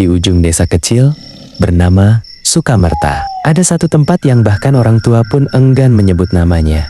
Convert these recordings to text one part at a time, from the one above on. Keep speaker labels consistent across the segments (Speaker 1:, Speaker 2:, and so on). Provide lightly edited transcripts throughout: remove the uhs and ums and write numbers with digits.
Speaker 1: Di ujung desa kecil bernama Sukamerta, ada satu tempat yang bahkan orang tua pun enggan menyebut namanya.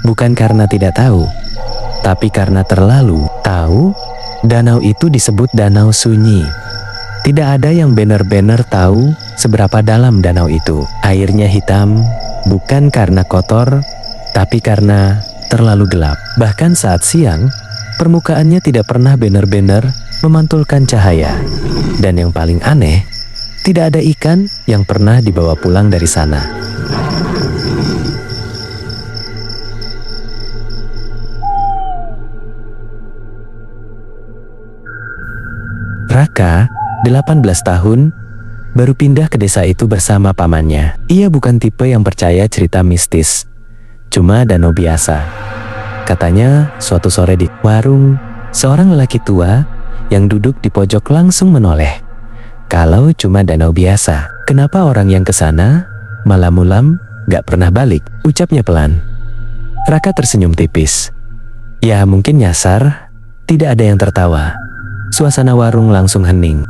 Speaker 1: Bukan karena tidak tahu, tapi karena terlalu tahu danau itu disebut Danau Sunyi. Tidak ada yang benar-benar tahu seberapa dalam danau itu. Airnya hitam, bukan karena kotor, tapi karena terlalu gelap. Bahkan saat siang, permukaannya tidak pernah benar-benar memantulkan cahaya. Dan yang paling aneh, tidak ada ikan yang pernah dibawa pulang dari sana. Raka, 18 tahun, baru pindah ke desa itu bersama pamannya. Ia bukan tipe yang percaya cerita mistis, cuma danau biasa. Katanya, suatu sore di warung, seorang lelaki tua yang duduk di pojok langsung menoleh. Kalau cuma danau biasa, kenapa orang yang kesana malam mulam gak pernah balik? Ucapnya pelan. Raka tersenyum tipis. Ya mungkin nyasar, tidak ada yang tertawa. Suasana warung langsung hening.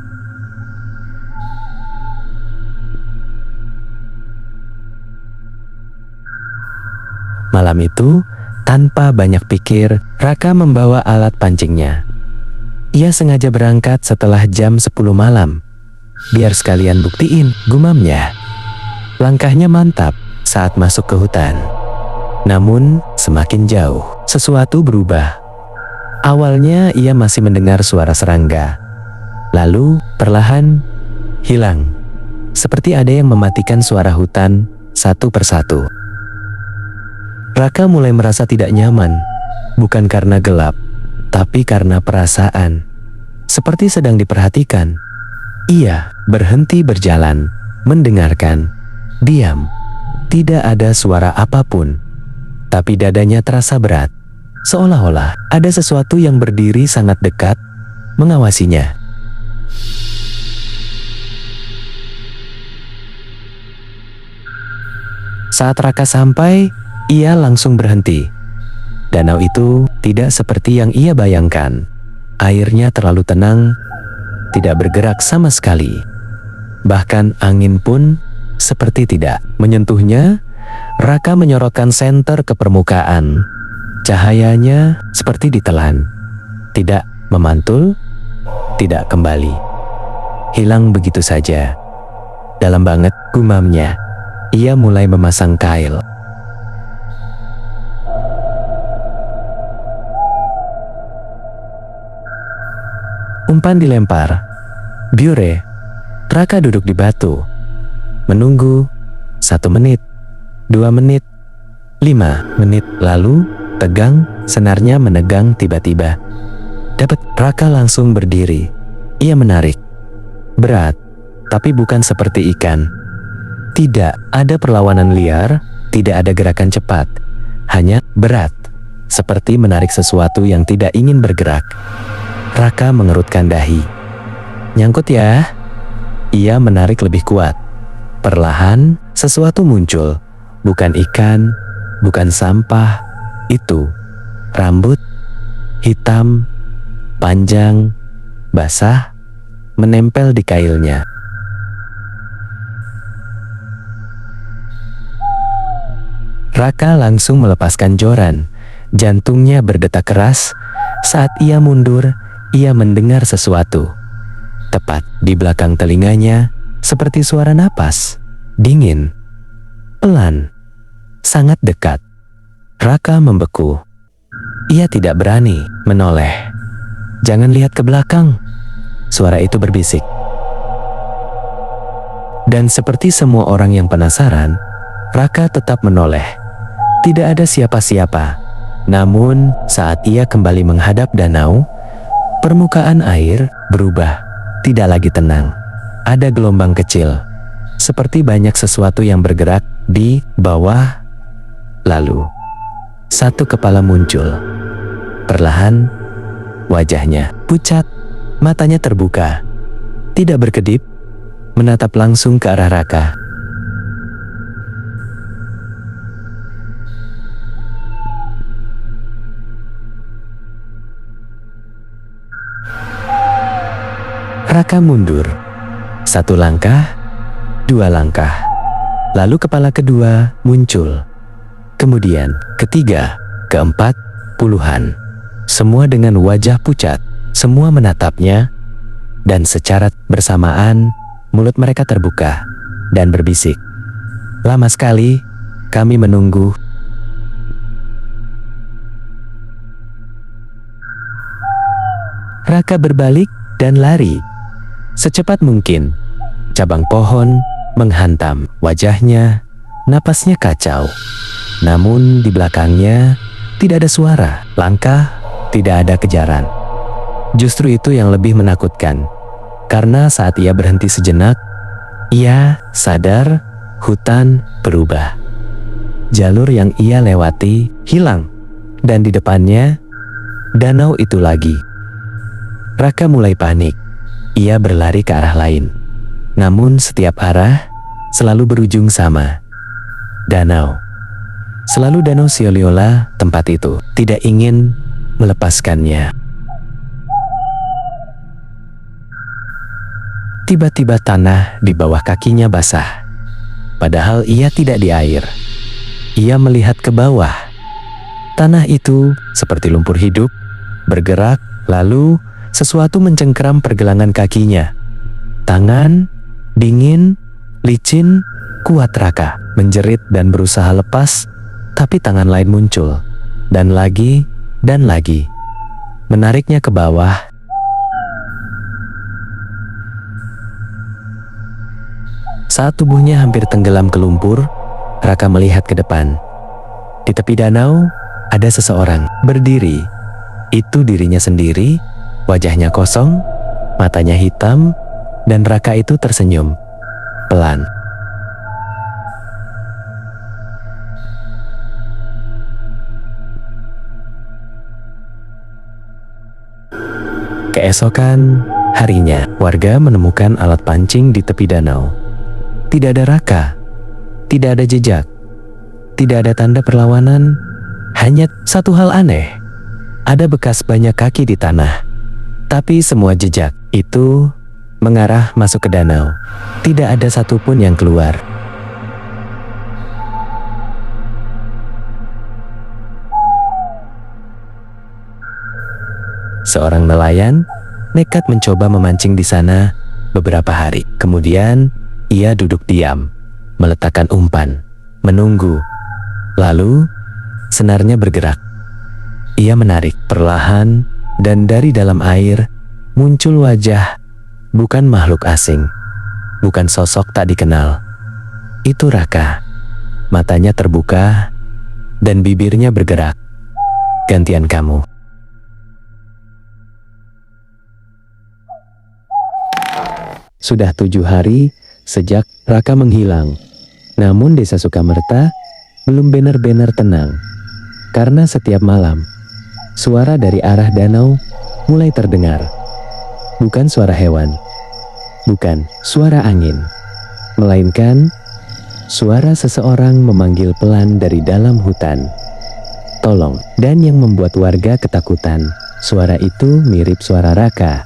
Speaker 1: Malam itu, tanpa banyak pikir, Raka membawa alat pancingnya. Ia sengaja berangkat setelah jam 10 malam. Biar sekalian buktiin, gumamnya. Langkahnya mantap saat masuk ke hutan. Namun, semakin jauh, sesuatu berubah. Awalnya ia masih mendengar suara serangga. Lalu, perlahan, hilang. Seperti ada yang mematikan suara hutan satu persatu. Raka mulai merasa tidak nyaman, bukan karena gelap, tapi karena perasaan. Seperti sedang diperhatikan. Ia berhenti berjalan, mendengarkan, diam. Tidak ada suara apapun, tapi dadanya terasa berat. Seolah-olah ada sesuatu yang berdiri sangat dekat, mengawasinya. Saat Raka sampai, ia langsung berhenti. Danau itu tidak seperti yang ia bayangkan. Airnya terlalu tenang, tidak bergerak sama sekali. Bahkan angin pun seperti tidak menyentuhnya. Raka menyorotkan senter ke permukaan. Cahayanya seperti ditelan. Tidak memantul, tidak kembali. Hilang begitu saja. Dalam banget, gumamnya. Ia mulai memasang kail. Umpan dilempar. Biure. Raka duduk di batu. Menunggu. 1 menit. 2 menit. 5 menit. Lalu, tegang, senarnya menegang tiba-tiba. Dapat. Raka langsung berdiri. Ia menarik. Berat, tapi bukan seperti ikan. Tidak ada perlawanan liar, tidak ada gerakan cepat. Hanya berat. Seperti menarik sesuatu yang tidak ingin bergerak. Raka mengerutkan dahi. Nyangkut ya? Ia menarik lebih kuat. Perlahan, sesuatu muncul. Bukan ikan, bukan sampah. Itu rambut hitam, panjang, basah, menempel di kailnya. Raka langsung melepaskan joran. Jantungnya berdetak keras. Saat ia mundur, ia mendengar sesuatu. Tepat di belakang telinganya, seperti suara napas. Dingin. Pelan. Sangat dekat. Raka membeku. Ia tidak berani menoleh. Jangan lihat ke belakang. Suara itu berbisik. Dan seperti semua orang yang penasaran, Raka tetap menoleh. Tidak ada siapa-siapa. Namun, saat ia kembali menghadap danau, permukaan air berubah, tidak lagi tenang. Ada gelombang kecil, seperti banyak sesuatu yang bergerak di bawah. Lalu, satu kepala muncul. Perlahan, wajahnya pucat, matanya terbuka, tidak berkedip, menatap langsung ke arah Raka. Raka mundur, 1 langkah, 2 langkah. Lalu kepala kedua muncul. Kemudian ketiga, keempat, puluhan. Semua dengan wajah pucat. Semua menatapnya. Dan secara bersamaan, mulut mereka terbuka dan berbisik. Lama sekali, kami menunggu. Raka berbalik dan lari. Secepat mungkin, cabang pohon menghantam wajahnya, napasnya kacau. Namun di belakangnya tidak ada suara, langkah, tidak ada kejaran. Justru itu yang lebih menakutkan, karena saat ia berhenti sejenak, ia sadar hutan berubah. Jalur yang ia lewati hilang, dan di depannya, danau itu lagi. Raka mulai panik. Ia berlari ke arah lain. Namun setiap arah selalu berujung sama. Danau. Selalu Danau Sioliola tempat itu. Tidak ingin melepaskannya. Tiba-tiba tanah di bawah kakinya basah. Padahal ia tidak di air. Ia melihat ke bawah. Tanah itu seperti lumpur hidup, bergerak, lalu sesuatu mencengkeram pergelangan kakinya. Tangan, dingin, licin, kuat. Raka menjerit dan berusaha lepas, tapi tangan lain muncul. Dan lagi, menariknya ke bawah. Saat tubuhnya hampir tenggelam ke lumpur, Raka melihat ke depan. Di tepi danau, ada seseorang berdiri. Itu dirinya sendiri. Wajahnya kosong, matanya hitam, dan Raka itu tersenyum pelan. Keesokan harinya, warga menemukan alat pancing di tepi danau. Tidak ada Raka, tidak ada jejak, tidak ada tanda perlawanan. Hanya satu hal aneh, ada bekas banyak kaki di tanah. Tapi semua jejak itu mengarah masuk ke danau. Tidak ada satupun yang keluar. Seorang nelayan nekat mencoba memancing di sana beberapa hari. Kemudian ia duduk diam, meletakkan umpan, menunggu. Lalu senarnya bergerak. Ia menarik perlahan. Dan dari dalam air muncul wajah, bukan makhluk asing, bukan sosok tak dikenal. Itu Raka. Matanya terbuka dan bibirnya bergerak. Gantian kamu. Sudah 7 hari sejak Raka menghilang. Namun desa Sukamerta belum benar-benar tenang. Karena setiap malam, suara dari arah danau mulai terdengar. Bukan suara hewan, bukan suara angin, melainkan suara seseorang memanggil pelan dari dalam hutan. Tolong. Dan yang membuat warga ketakutan, suara itu mirip suara Raka.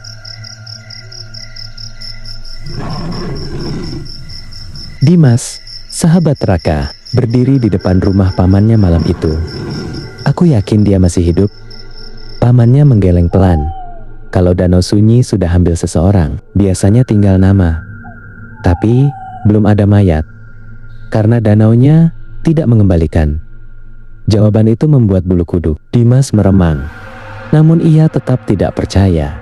Speaker 1: Dimas, sahabat Raka, berdiri di depan rumah pamannya malam itu. Aku yakin dia masih hidup. Pamannya menggeleng pelan. Kalau danau sunyi sudah ambil seseorang, biasanya tinggal nama. Tapi belum ada mayat. Karena danaunya tidak mengembalikan. Jawaban itu membuat bulu kuduk Dimas meremang. Namun ia tetap tidak percaya.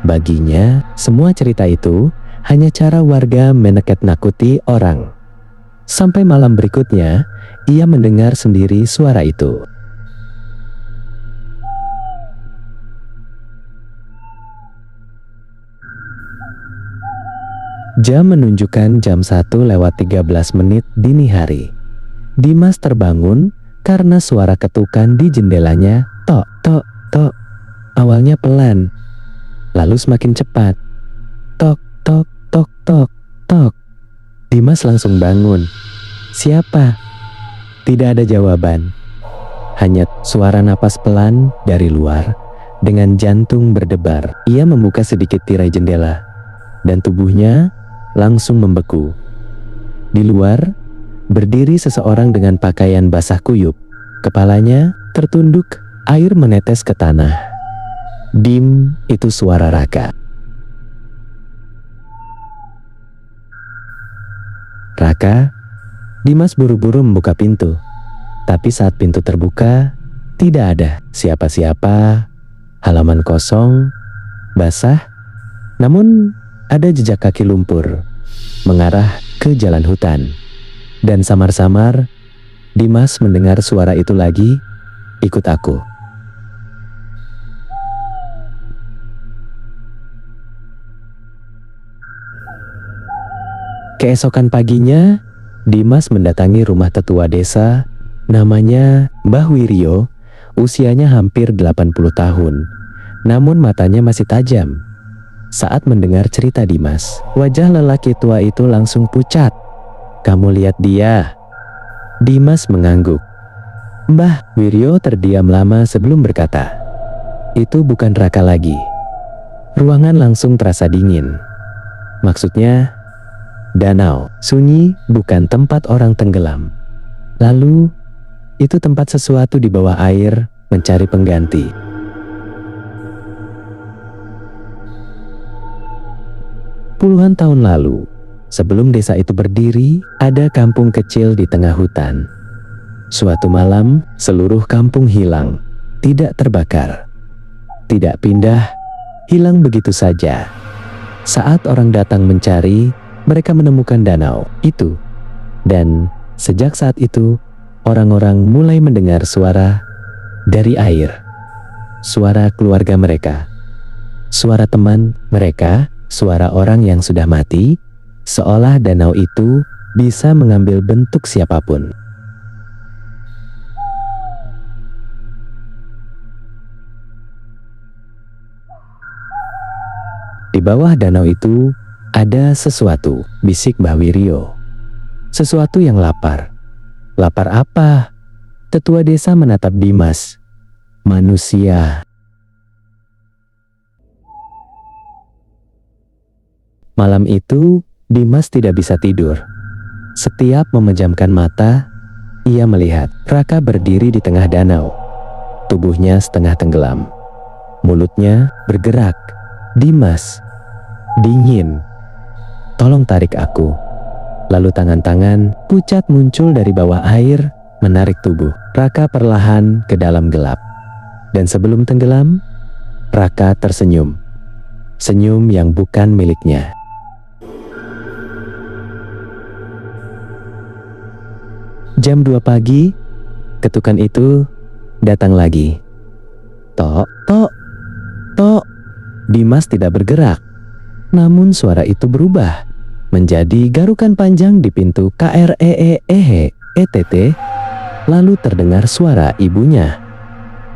Speaker 1: Baginya, semua cerita itu hanya cara warga menakut-nakuti orang. Sampai malam berikutnya, ia mendengar sendiri suara itu. Jam menunjukkan jam 1:13 dini hari. Dimas terbangun karena suara ketukan di jendelanya. Tok, tok, tok. Awalnya pelan, lalu semakin cepat. Tok, tok, tok, tok, tok. Dimas langsung bangun. Siapa? Tidak ada jawaban. Hanya suara napas pelan dari luar dengan jantung berdebar. Ia membuka sedikit tirai jendela dan tubuhnya langsung membeku. Di luar, berdiri seseorang dengan pakaian basah kuyup. Kepalanya tertunduk, air menetes ke tanah. Dim, itu suara Raka. Raka, Dimas buru-buru membuka pintu. Tapi saat pintu terbuka, tidak ada siapa-siapa. Halaman kosong, basah, namun ada jejak kaki lumpur mengarah ke jalan hutan. Dan samar-samar, Dimas mendengar suara itu lagi, "Ikut aku." Keesokan paginya, Dimas mendatangi rumah tetua desa, namanya Mbah Wiryo, usianya hampir 80 tahun, namun matanya masih tajam. Saat mendengar cerita Dimas, wajah lelaki tua itu langsung pucat. "Kamu lihat dia?" Dimas mengangguk. Mbah Wiryo terdiam lama sebelum berkata, "Itu bukan Raka lagi." Ruangan langsung terasa dingin. Maksudnya, danau sunyi bukan tempat orang tenggelam. Lalu, itu tempat sesuatu di bawah air mencari pengganti. Puluhan tahun lalu, sebelum desa itu berdiri, ada kampung kecil di tengah hutan. Suatu malam, seluruh kampung hilang, tidak terbakar, tidak pindah, hilang begitu saja. Saat orang datang mencari, mereka menemukan danau itu. Dan sejak saat itu, orang-orang mulai mendengar suara dari air. Suara keluarga mereka, suara teman mereka, suara orang yang sudah mati, seolah danau itu bisa mengambil bentuk siapapun. Di bawah danau itu ada sesuatu, bisik Mbah Wiryo. Sesuatu yang lapar. Lapar apa? Tetua desa menatap Dimas. Manusia. Malam itu, Dimas tidak bisa tidur. Setiap memejamkan mata, ia melihat Raka berdiri di tengah danau. Tubuhnya setengah tenggelam. Mulutnya bergerak. "Dimas, dingin. Tolong tarik aku." Lalu tangan-tangan pucat muncul dari bawah air, menarik tubuh Raka perlahan ke dalam gelap. Dan sebelum tenggelam, Raka tersenyum. Senyum yang bukan miliknya. Jam 2 pagi, ketukan itu datang lagi. "Tok, tok, tok." Dimas tidak bergerak. Namun suara itu berubah menjadi garukan panjang di pintu KREEEHETT. Lalu terdengar suara ibunya.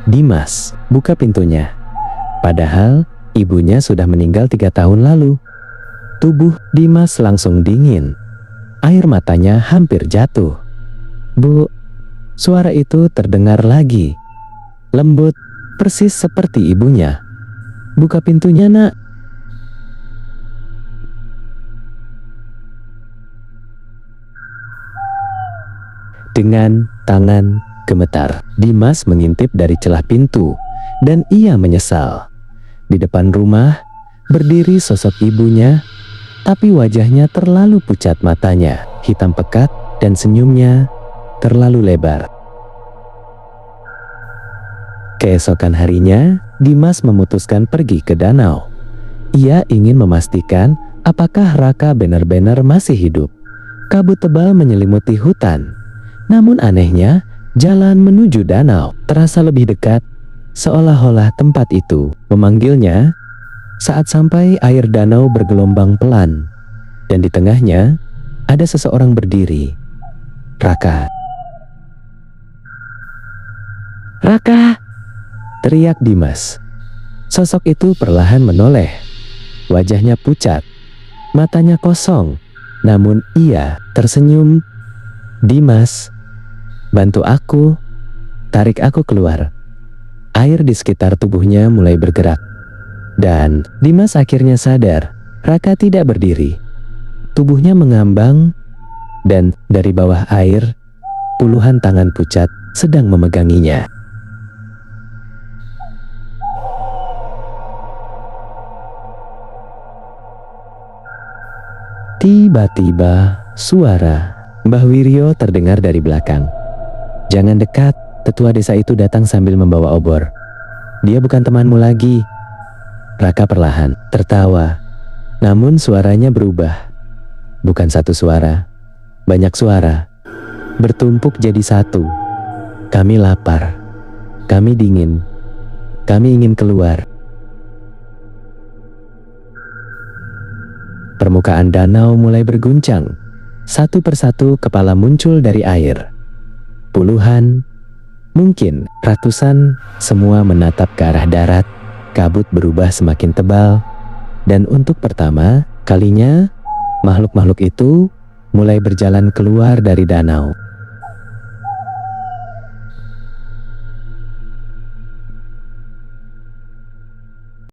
Speaker 1: Dimas buka pintunya. Padahal ibunya sudah meninggal 3 tahun lalu. Tubuh Dimas langsung dingin. Air matanya hampir jatuh. "Bu." Suara itu terdengar lagi. Lembut, persis seperti ibunya. "Buka pintunya, Nak." Dengan tangan gemetar, Dimas mengintip dari celah pintu, dan ia menyesal. Di depan rumah, berdiri sosok ibunya, tapi wajahnya terlalu pucat, matanya hitam pekat, dan senyumnya terlalu lebar. Keesokan harinya, Dimas memutuskan pergi ke danau. Ia ingin memastikan apakah Raka benar-benar masih hidup. Kabut tebal menyelimuti hutan. Namun anehnya, jalan menuju danau terasa lebih dekat, seolah-olah tempat itu memanggilnya. Saat sampai, air danau bergelombang pelan, dan di tengahnya ada seseorang berdiri. Raka. "Raka!" teriak Dimas. Sosok itu perlahan menoleh. Wajahnya pucat, matanya kosong, namun ia tersenyum. "Dimas, bantu aku, tarik aku keluar." Air di sekitar tubuhnya mulai bergerak. Dan Dimas akhirnya sadar, Raka tidak berdiri. Tubuhnya mengambang, dan dari bawah air, puluhan tangan pucat sedang memeganginya. Tiba-tiba, suara Mbah Wiryo terdengar dari belakang. "Jangan dekat, tetua desa itu datang sambil membawa obor. Dia bukan temanmu lagi." Raka perlahan tertawa, namun suaranya berubah. Bukan satu suara, banyak suara, bertumpuk jadi satu. "Kami lapar, kami dingin, kami ingin keluar." Permukaan danau mulai berguncang. Satu persatu kepala muncul dari air. Puluhan, mungkin ratusan, semua menatap ke arah darat. Kabut berubah semakin tebal, dan untuk pertama kalinya, makhluk-makhluk itu mulai berjalan keluar dari danau.